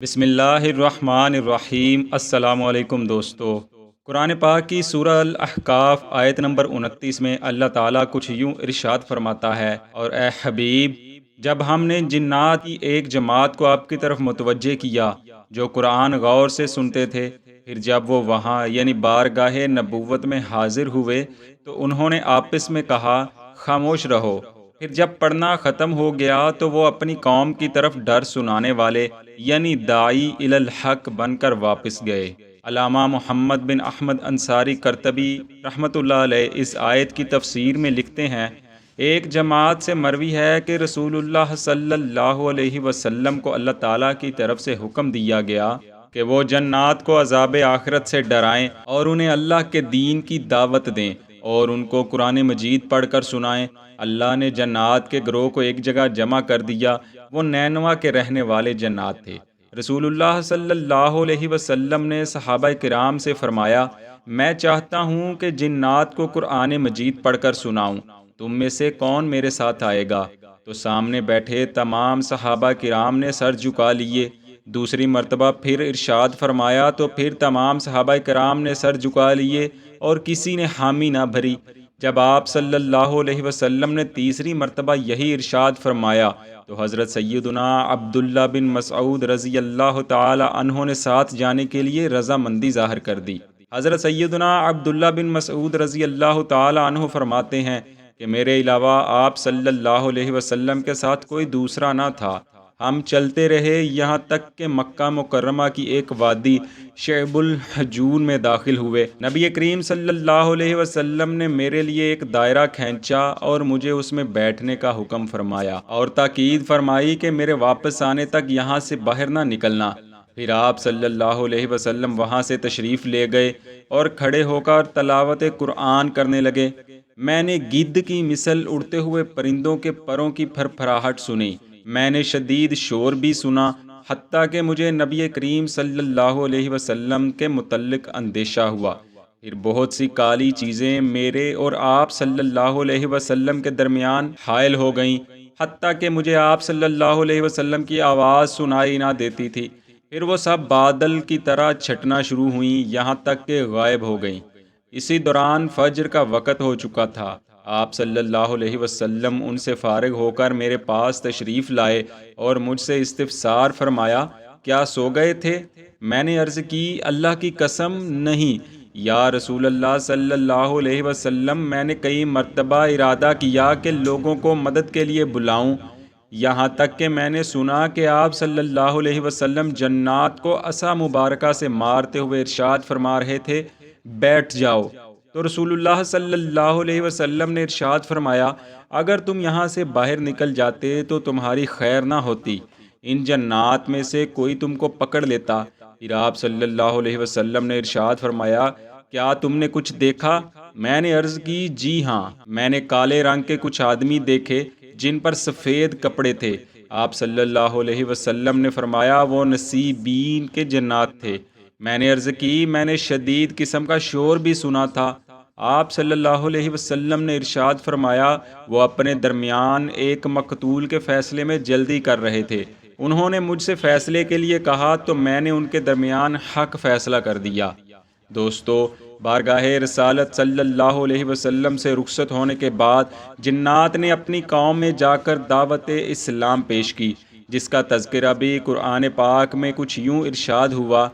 بسم اللہ الرحمن الرحیم۔ السلام علیکم دوستو۔ قرآن پاک کی سورہ الاحقاف آیت نمبر 29 میں اللہ تعالیٰ کچھ یوں ارشاد فرماتا ہے، اور اے حبیب، جب ہم نے جنات کی ایک جماعت کو آپ کی طرف متوجہ کیا جو قرآن غور سے سنتے تھے، پھر جب وہ وہاں یعنی بارگاہ نبوت میں حاضر ہوئے تو انہوں نے آپس میں کہا، خاموش رہو۔ پھر جب پڑھنا ختم ہو گیا تو وہ اپنی قوم کی طرف ڈر سنانے والے یعنی داعی الی الحق بن کر واپس گئے۔ علامہ محمد بن احمد انصاری کرتبی رحمۃ اللہ علیہ اس آیت کی تفسیر میں لکھتے ہیں، ایک جماعت سے مروی ہے کہ رسول اللہ صلی اللہ علیہ وسلم کو اللہ تعالیٰ کی طرف سے حکم دیا گیا کہ وہ جنات کو عذاب آخرت سے ڈرائیں اور انہیں اللہ کے دین کی دعوت دیں اور ان کو قرآن مجید پڑھ کر سنائیں۔ اللہ نے جنات کے گروہ کو ایک جگہ جمع کر دیا، وہ نینوا کے رہنے والے جنات تھے۔ رسول اللہ صلی اللہ علیہ وسلم نے صحابہ کرام سے فرمایا، میں چاہتا ہوں کہ جنات کو قرآن مجید پڑھ کر سناؤں، تم میں سے کون میرے ساتھ آئے گا؟ تو سامنے بیٹھے تمام صحابہ کرام نے سر جھکا لیے۔ دوسری مرتبہ پھر ارشاد فرمایا تو پھر تمام صحابہ کرام نے سر جھکا لیے اور کسی نے حامی نہ بھری۔ جب آپ صلی اللہ علیہ وسلم نے تیسری مرتبہ یہی ارشاد فرمایا تو حضرت سیدنا عبداللہ بن مسعود رضی اللہ تعالی عنہ نے ساتھ جانے کے لیے رضامندی ظاہر کر دی۔ حضرت سیدنا عبداللہ بن مسعود رضی اللہ تعالی عنہ فرماتے ہیں کہ میرے علاوہ آپ صلی اللہ علیہ وسلم کے ساتھ کوئی دوسرا نہ تھا۔ ہم چلتے رہے یہاں تک کہ مکہ مکرمہ کی ایک وادی شعب الحجون میں داخل ہوئے۔ نبی کریم صلی اللہ علیہ وسلم نے میرے لیے ایک دائرہ کھینچا اور مجھے اس میں بیٹھنے کا حکم فرمایا اور تاکید فرمائی کہ میرے واپس آنے تک یہاں سے باہر نہ نکلنا۔ پھر آپ صلی اللہ علیہ وسلم وہاں سے تشریف لے گئے اور کھڑے ہو کر تلاوت قرآن کرنے لگے۔ میں نے گدھ کی مثل اڑتے ہوئے پرندوں کے پروں کی پھرپھراہٹ سنی۔ میں نے شدید شور بھی سنا، حتیٰ کہ مجھے نبی کریم صلی اللہ علیہ وسلم کے متعلق اندیشہ ہوا۔ پھر بہت سی کالی چیزیں میرے اور آپ صلی اللہ علیہ وسلم کے درمیان حائل ہو گئیں، حتیٰ کہ مجھے آپ صلی اللہ علیہ وسلم کی آواز سنائی نہ دیتی تھی۔ پھر وہ سب بادل کی طرح چھٹنا شروع ہوئیں یہاں تک کہ غائب ہو گئیں۔ اسی دوران فجر کا وقت ہو چکا تھا۔ آپ صلی اللہ علیہ وسلم ان سے فارغ ہو کر میرے پاس تشریف لائے اور مجھ سے استفسار فرمایا، کیا سو گئے تھے؟ میں نے عرض کی، اللہ کی قسم نہیں یا رسول اللہ صلی اللہ علیہ وسلم، میں نے کئی مرتبہ ارادہ کیا کہ لوگوں کو مدد کے لیے بلاؤں، یہاں تک کہ میں نے سنا کہ آپ صلی اللہ علیہ وسلم جنات کو عصا مبارکہ سے مارتے ہوئے ارشاد فرما رہے تھے، بیٹھ جاؤ۔ تو رسول اللہ صلی اللہ علیہ وسلم نے ارشاد فرمایا، اگر تم یہاں سے باہر نکل جاتے تو تمہاری خیر نہ ہوتی، ان جنات میں سے کوئی تم کو پکڑ لیتا۔ پھر آپ صلی اللہ علیہ وسلم نے ارشاد فرمایا، کیا تم نے کچھ دیکھا؟ میں نے عرض کی، جی ہاں، میں نے کالے رنگ کے کچھ آدمی دیکھے جن پر سفید کپڑے تھے۔ آپ صلی اللہ علیہ وسلم نے فرمایا، وہ نصیبین کے جنات تھے۔ میں نے عرض کی، میں نے شدید قسم کا شور بھی سنا تھا۔ آپ صلی اللہ علیہ وسلم نے ارشاد فرمایا، وہ اپنے درمیان ایک مقتول کے فیصلے میں جلدی کر رہے تھے۔ انہوں نے مجھ سے فیصلے کے لیے کہا تو میں نے ان کے درمیان حق فیصلہ کر دیا۔ دوستو، بارگاہ رسالت صلی اللہ علیہ وسلم سے رخصت ہونے کے بعد جنات نے اپنی قوم میں جا کر دعوت اسلام پیش کی، جس کا تذکرہ بھی قرآن پاک میں کچھ یوں ارشاد ہوا،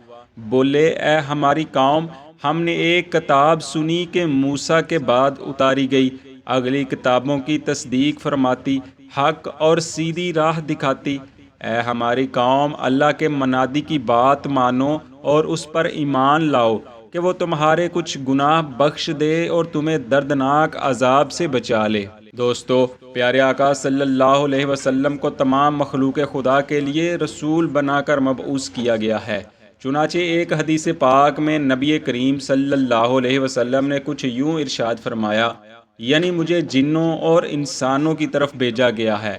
بولے، اے ہماری قوم، ہم نے ایک کتاب سنی کہ موسیٰ کے بعد اتاری گئی، اگلی کتابوں کی تصدیق فرماتی، حق اور سیدھی راہ دکھاتی۔ اے ہماری قوم، اللہ کے منادی کی بات مانو اور اس پر ایمان لاؤ کہ وہ تمہارے کچھ گناہ بخش دے اور تمہیں دردناک عذاب سے بچا لے۔ دوستو، پیارے آقا صلی اللہ علیہ وسلم کو تمام مخلوق خدا کے لیے رسول بنا کر مبعوث کیا گیا ہے۔ چنانچہ ایک حدیث پاک میں نبی کریم صلی اللہ علیہ وسلم نے کچھ یوں ارشاد فرمایا، یعنی مجھے جنوں اور انسانوں کی طرف بھیجا گیا ہے۔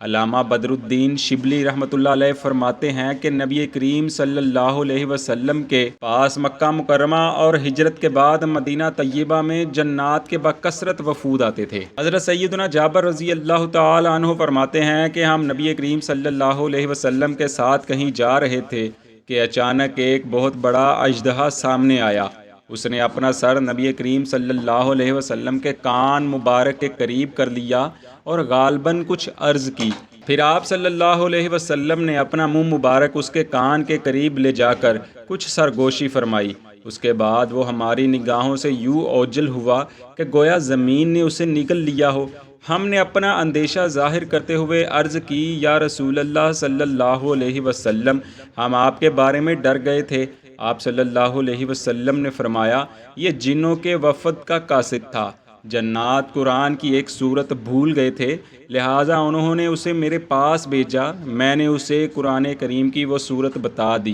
علامہ بدر الدین شبلی رحمۃ اللہ علیہ فرماتے ہیں کہ نبی کریم صلی اللہ علیہ وسلم کے پاس مکہ مکرمہ اور ہجرت کے بعد مدینہ طیبہ میں جنات کے بکثرت وفود آتے تھے۔ حضرت سیدنا جابر رضی اللہ تعالی عنہ فرماتے ہیں کہ ہم نبی کریم صلی اللہ علیہ وسلم کے ساتھ کہیں جا رہے تھے کہ اچانک ایک بہت بڑا اژدہا سامنے آیا۔ اس نے اپنا سر نبی کریم صلی اللہ علیہ وسلم کے کان مبارک کے قریب کر لیا اور غالباً کچھ عرض کی۔ پھر آپ صلی اللہ علیہ وسلم نے اپنا منہ مبارک اس کے کان کے قریب لے جا کر کچھ سرگوشی فرمائی۔ اس کے بعد وہ ہماری نگاہوں سے یوں اوجھل ہوا کہ گویا زمین نے اسے نگل لیا ہو۔ ہم نے اپنا اندیشہ ظاہر کرتے ہوئے عرض کی، یا رسول اللہ صلی اللہ علیہ وسلم، ہم آپ کے بارے میں ڈر گئے تھے۔ آپ صلی اللہ علیہ وسلم نے فرمایا، یہ جنوں کے وفد کا قاصد تھا۔ جنات قرآن کی ایک صورت بھول گئے تھے، لہٰذا انہوں نے اسے میرے پاس بھیجا، میں نے اسے قرآن کریم کی وہ صورت بتا دی۔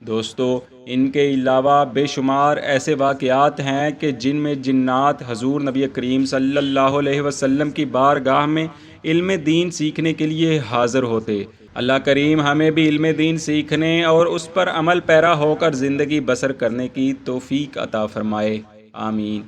دوستو، ان کے علاوہ بے شمار ایسے واقعات ہیں کہ جن میں جنات حضور نبی کریم صلی اللہ علیہ وسلم کی بارگاہ میں علم دین سیکھنے کے لیے حاضر ہوتے۔ اللہ کریم ہمیں بھی علم دین سیکھنے اور اس پر عمل پیرا ہو کر زندگی بسر کرنے کی توفیق عطا فرمائے، آمین۔